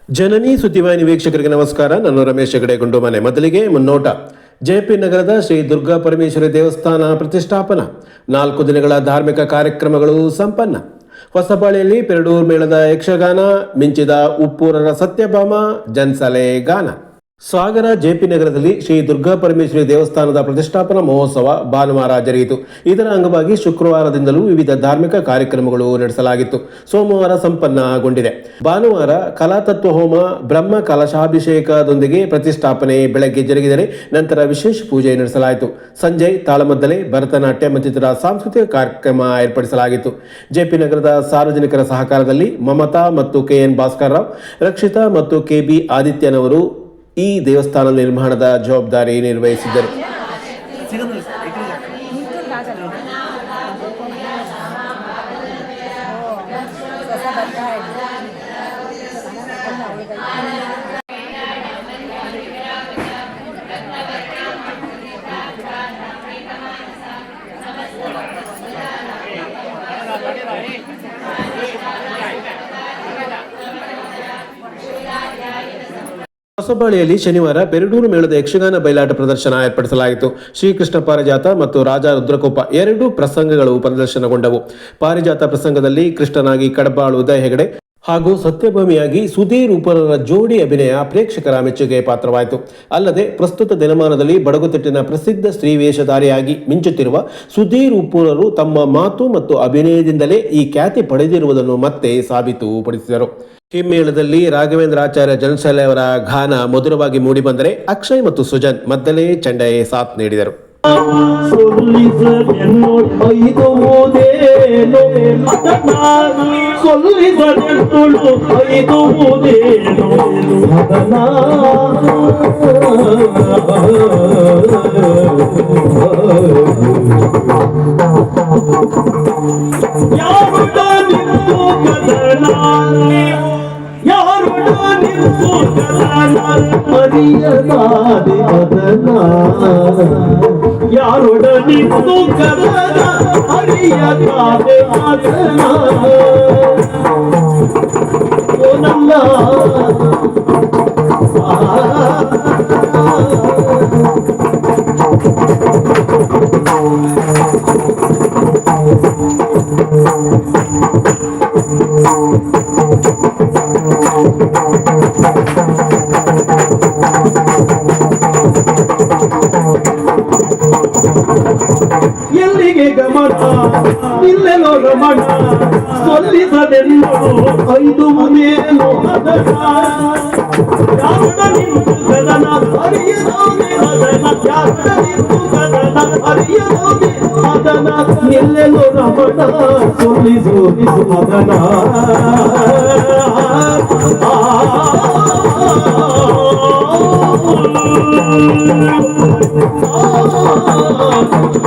ಜನನಿ ಸುದ್ದಿವಾಹಿನಿ ವೀಕ್ಷಕರಿಗೆ ನಮಸ್ಕಾರ. ನಾನು ರಮೇಶ್ ಹೆಗಡೆ ಗುಂಡುಮನೆ. ಮೊದಲಿಗೆ ಮುನ್ನೋಟ. ಜೆಪಿ ನಗರದ ಶ್ರೀ ದುರ್ಗಾ ಪರಮೇಶ್ವರಿ ದೇವಸ್ಥಾನ ಪ್ರತಿಷ್ಠಾಪನಾ 4 ದಿನಗಳ ಧಾರ್ಮಿಕ ಕಾರ್ಯಕ್ರಮಗಳು ಸಂಪನ್ನ. ಹೊಸಬಾಳೆಯಲ್ಲಿ ಪೆರಡೂರು ಮೇಳದ ಯಕ್ಷಗಾನ, ಮಿಂಚಿದ ಉಪ್ಪೂರರ ಸತ್ಯಭಾಮ ಜನ್ಸಲೆ ಗಾನ. ಸಾಗರ ಜೆಪಿ ನಗರದಲ್ಲಿ ಶ್ರೀ ದುರ್ಗಾ ಪರಮೇಶ್ವರಿ ದೇವಸ್ಥಾನದ ಪ್ರತಿಷ್ಠಾಪನಾ ಮಹೋತ್ಸವ ಭಾನುವಾರ ಜರುಗಿತು. ಇದರ ಅಂಗವಾಗಿ ಶುಕ್ರವಾರದಿಂದಲೂ ವಿವಿಧ ಧಾರ್ಮಿಕ ಕಾರ್ಯಕ್ರಮಗಳು ನಡೆಸಲಾಗಿತ್ತು. ಸೋಮವಾರ ಸಂಪನ್ನಗೊಂಡಿದೆ. ಭಾನುವಾರ ಕಲಾತತ್ವ ಹೋಮ, ಬ್ರಹ್ಮ ಕಲಶಾಭಿಷೇಕದೊಂದಿಗೆ ಪ್ರತಿಷ್ಠಾಪನೆ ಬೆಳಗ್ಗೆ ಜರುಗಿದರೆ ನಂತರ ವಿಶೇಷ ಪೂಜೆ ನಡೆಸಲಾಯಿತು. ಸಂಜೆ ತಾಳಮದ್ದಲೆ, ಭರತನಾಟ್ಯ ಮತ್ತಿತರ ಸಾಂಸ್ಕೃತಿಕ ಕಾರ್ಯಕ್ರಮ ಏರ್ಪಡಿಸಲಾಗಿತ್ತು. ಜೆಪಿ ನಗರದ ಸಾರ್ವಜನಿಕರ ಸಹಕಾರದಲ್ಲಿ ಮಮತಾ ಮತ್ತು ಕೆಎನ್ ಭಾಸ್ಕರ್ ರಾವ್, ರಕ್ಷಿತಾ ಮತ್ತು ಕೆಬಿ ಆದಿತ್ಯನವರು ಈ ದೇವಸ್ಥಾನ ನಿರ್ಮಾಣದ ಜವಾಬ್ದಾರಿ ನಿರ್ವಹಿಸಿದ್ದರು. ಹೊಸಬಾಳೆಯಲ್ಲಿ ಶನಿವಾರ ಪೆರಡೂರು ಮೇಳದ ಯಕ್ಷಗಾನ ಬಯಲಾಟ ಪ್ರದರ್ಶನ ಏರ್ಪಡಿಸಲಾಯಿತು. ಶ್ರೀಕೃಷ್ಣ ಪಾರಿಜಾತ ಮತ್ತು ರಾಜ ರುದ್ರಕೋಪ 2 ಪ್ರಸಂಗಗಳು ಪ್ರದರ್ಶನಗೊಂಡವು. ಪಾರಿಜಾತ ಪ್ರಸಂಗದಲ್ಲಿ ಕೃಷ್ಣನಾಗಿ ಕಡಬಾಳು ಉದಯ ಹೆಗಡೆ ಹಾಗೂ ಸತ್ಯಭಾಮಿಯಾಗಿ ಸುಧೀರ್ ಉಪ್ಪರರ ಜೋಡಿ ಅಭಿನಯ ಪ್ರೇಕ್ಷಕರ ಮೆಚ್ಚುಗೆ ಪಾತ್ರವಾಯಿತು. ಅಲ್ಲದೆ ಪ್ರಸ್ತುತ ದಿನಮಾನದಲ್ಲಿ ಬಡಗುತಿಟ್ಟಿನ ಪ್ರಸಿದ್ಧ ಸ್ತ್ರೀ ವೇಷಧಾರಿಯಾಗಿ ಮಿಂಚುತ್ತಿರುವ ಸುಧೀರ್ ಉಪ್ಪೂರರು ತಮ್ಮ ಮಾತು ಮತ್ತು ಅಭಿನಯದಿಂದಲೇ ಈ ಖ್ಯಾತಿ ಪಡೆದಿರುವುದನ್ನು ಮತ್ತೆ ಸಾಬೀತುಪಡಿಸಿದರು. ಹಿಮ್ಮೇಳದಲ್ಲಿ ರಾಘವೇಂದ್ರ ಆಚಾರ್ಯ ಜನ್ಸಲೆ ಅವರ ಗಾನ ಮಧುರವಾಗಿ ಮೂಡಿಬಂದರೆ ಅಕ್ಷಯ್ ಮತ್ತು ಸುಜನ್ ಮದ್ದಲೆ ಚಂಡೆ ಸಾಥ್ ನೀಡಿದರು. ಯಾರೊಡನಿತ್ತು ಕದನ ಅರಿಯದಾದೆ ಅದನ ಓ ನಮ್ಮ ಎಲ್ಲಿಗೆ ಗಮನ ನಿಲ್ಲೆನೋ ರಮಣ ಸೊಲ್ಲಿಸದೆಂದು 5 ಮುನೇನು ಅದನ ಯಾರೊಡ ನಿಂತು ಗದನ ಅರಿಯದೋದೆ ಅದನ ಯಾರೊಡ ನಿಂತು ಗದನ ಅರಿಯದೋದೆ ಅದನ ನಿಲ್ಲೆನೋ ರಮಣ ಸೊಲ್ಲಿಸೋದಿಸು ಅದನ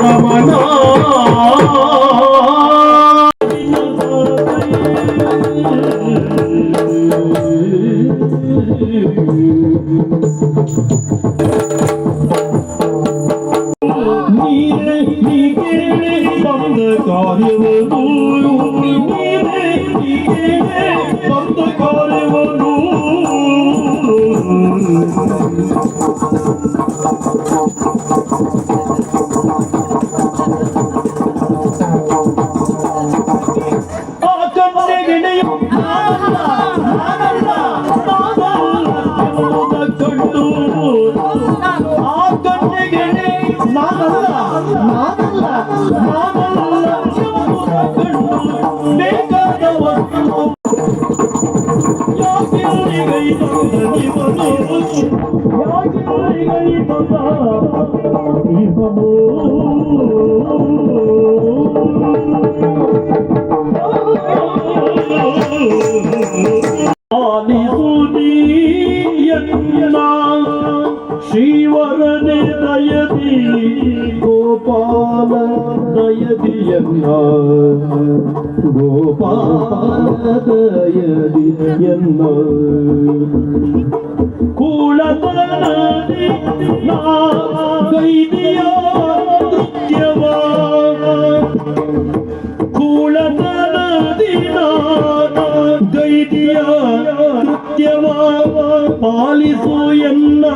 ರಮಣ ನೀರೇ ಹೀಗೆ ಬಂದ ಕಾರ್ಯವನು ನೀರೇ ಹೀಗೆ ಬಂದ ಕಾರ್ಯವನು ಶ್ರೀವರನೆ ದಯದಿ ಗೋಪಾಲ ದಯದಿಯನ್ನ ಗೋಪಾಲ ದಯದಿಯನ್ನ ಕೂಳತನದಿ ನಾ ಗೈದಿಯ ನೃತ್ಯವ ಕೂಳತನದಿ ನಾ ಗೈದಿಯ ಸತ್ಯವ ಪಾಲಿಸು ಎನ್ನ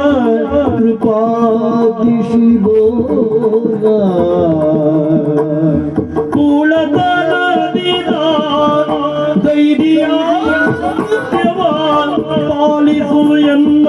ಕೃಪಾದಿಶಿಬೋಗ ಕೂಳತನದಿನ ಧೈರ್ಯ ಸತ್ಯವ ಪಾಲಿಸು ಎನ್ನ